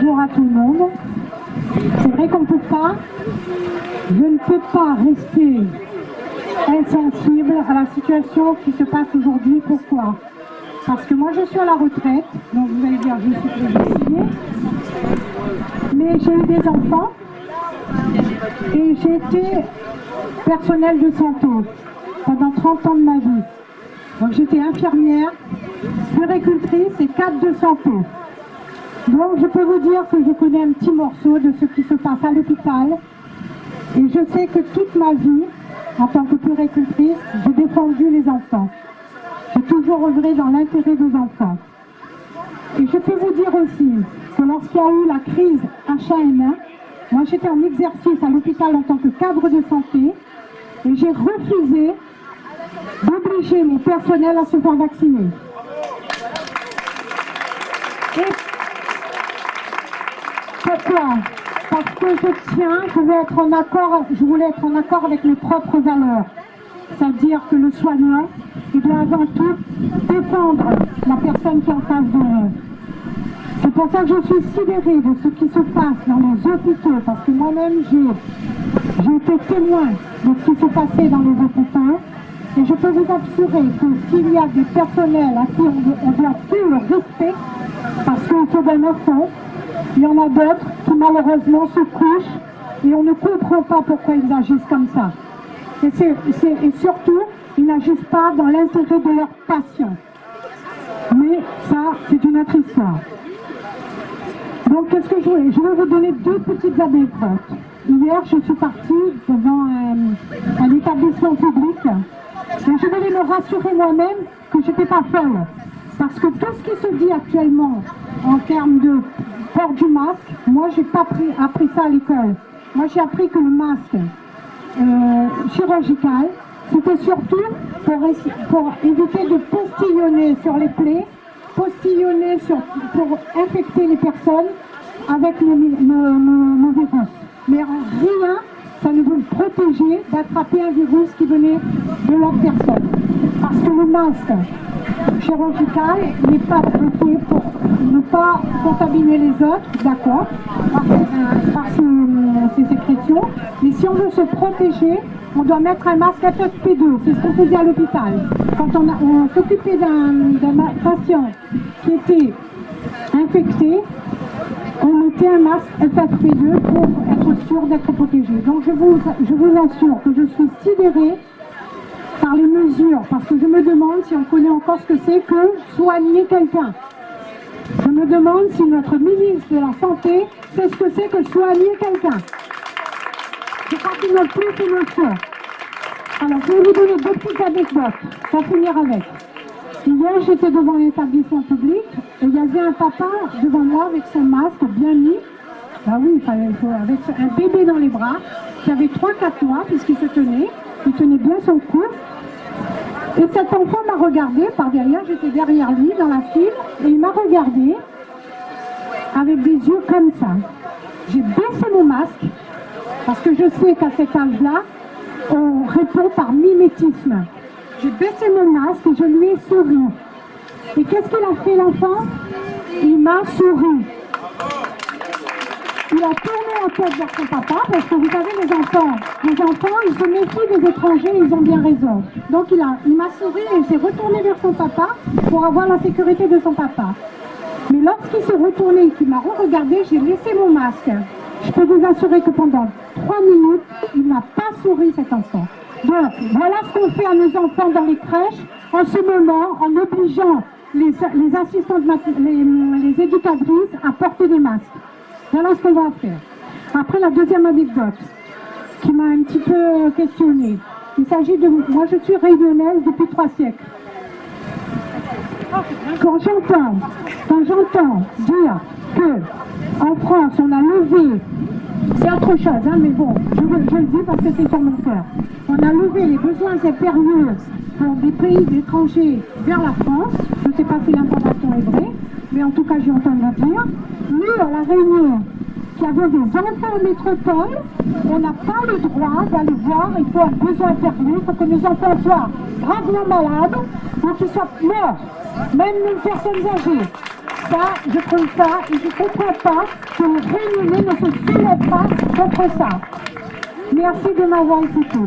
bonjour à tout le monde. C'est vrai qu'on ne peut pas, je ne peux pas rester insensible à la situation qui se passe aujourd'hui. Pourquoi? Parce que moi je suis à la retraite, donc vous allez dire je suis jubilée, mais j'ai eu des enfants et j'ai été personnel de santé pendant 30 ans de ma vie. Donc j'étais infirmière, puéricultrice et cadre de santé. Donc je peux vous dire que je connais un petit morceau de ce qui se passe à l'hôpital. Et je sais que toute ma vie, en tant que puéricultrice, j'ai défendu les enfants. J'ai toujours œuvré dans l'intérêt des enfants. Et je peux vous dire aussi que lorsqu'il y a eu la crise H1N1, moi j'étais en exercice à l'hôpital en tant que cadre de santé et j'ai refusé d'obliger mon personnel à se faire vacciner. Et pourquoi? Parce que je voulais être en accord avec mes propres valeurs. C'est-à-dire que le soignant, il doit avant tout défendre la personne qui est en face de lui. C'est pour ça que je suis sidérée de ce qui se passe dans les hôpitaux, parce que moi-même j'ai été témoin de ce qui se passait dans les hôpitaux. Et je peux vous assurer que s'il y a des personnels à qui on doit tout le respect, parce qu'il faut d'un enfant, il y en a d'autres qui malheureusement se couchent et on ne comprend pas pourquoi ils agissent comme ça. Et surtout, ils n'agissent pas dans l'intérêt de leur patient. Mais ça, c'est une autre histoire. Donc, qu'est-ce que je voulais? Je vais vous donner deux petites anecdotes. Hier, je suis partie devant un établissement public et je voulais me rassurer moi-même que je n'étais pas folle. Parce que tout ce qui se dit actuellement en termes de port du masque, moi, je n'ai pas appris ça à l'école. Moi, j'ai appris que le masque chirurgical, c'était surtout pour éviter de postillonner sur les plaies, postillonner pour infecter les personnes avec le virus. Mais en rien, ça ne veut protéger d'attraper un virus qui venait de l'autre personne. Parce que le masque chirurgical n'est pas fait pour ne pas contaminer les autres, d'accord, par ces sécrétions. Mais si on veut se protéger, on doit mettre un masque FFP2, c'est ce qu'on faisait à l'hôpital. Quand on s'occupait d'un patient qui était infecté, on mettait un masque FFP2 pour être sûr d'être protégé. Donc je vous assure que je suis sidérée par les mesures, parce que je me demande si on connaît encore ce que c'est que soigner quelqu'un. Je me demande si notre ministre de la Santé sait ce que c'est que soigner quelqu'un. Je crois qu'il n'a plus fait le choix. Alors, je vais vous donner deux petites anecdotes pour finir avec. Hier, j'étais devant un établissement public et il y avait un papa devant moi avec son masque bien mis. Bah oui, avec un bébé dans les bras qui avait 3-4 mois puisqu'il se tenait. Il tenait bien son cou. Et cet enfant m'a regardé par derrière, j'étais derrière lui dans la file, et il m'a regardé avec des yeux comme ça. J'ai baissé mon masque, parce que je sais qu'à cet âge-là, on répond par mimétisme. J'ai baissé mon masque et je lui ai souri. Et qu'est-ce qu'il a fait l'enfant? Il m'a souri. Il a tourné la tête vers son papa, parce que vous savez, les enfants, ils se méfient des étrangers, ils ont bien raison. Donc il m'a souri et il s'est retourné vers son papa pour avoir la sécurité de son papa. Mais lorsqu'il s'est retourné et qu'il m'a re-regardé, j'ai laissé mon masque. Je peux vous assurer que pendant 3 minutes, il n'a pas souri cet enfant. Donc voilà ce qu'on fait à nos enfants dans les crèches, en ce moment, en obligeant les assistantes, les éducatrices à porter des masques. Voilà ce qu'on va faire. Après, la deuxième anecdote qui m'a un petit peu questionnée. Il s'agit de... Moi, je suis réunionnaise depuis 3 siècles. Quand j'entends dire qu'en France, on a levé... C'est autre chose, hein, mais bon, je le dis parce que c'est sur mon cœur. On a levé les besoins impérieux pour des pays étrangers vers la France. Je ne sais pas si l'information est vraie, mais en tout cas, j'ai entendu dire. Nous, à La Réunion, qui avons des enfants en métropole, on n'a pas le droit d'aller voir, il faut un besoin impérieux, il faut que nos enfants soient gravement malades, ou qu'ils soient morts, même les personnes âgées. ça, je trouve ça, et je ne comprends pas que Réunionnais ne se soulève pas contre ça. Merci de m'avoir écouté.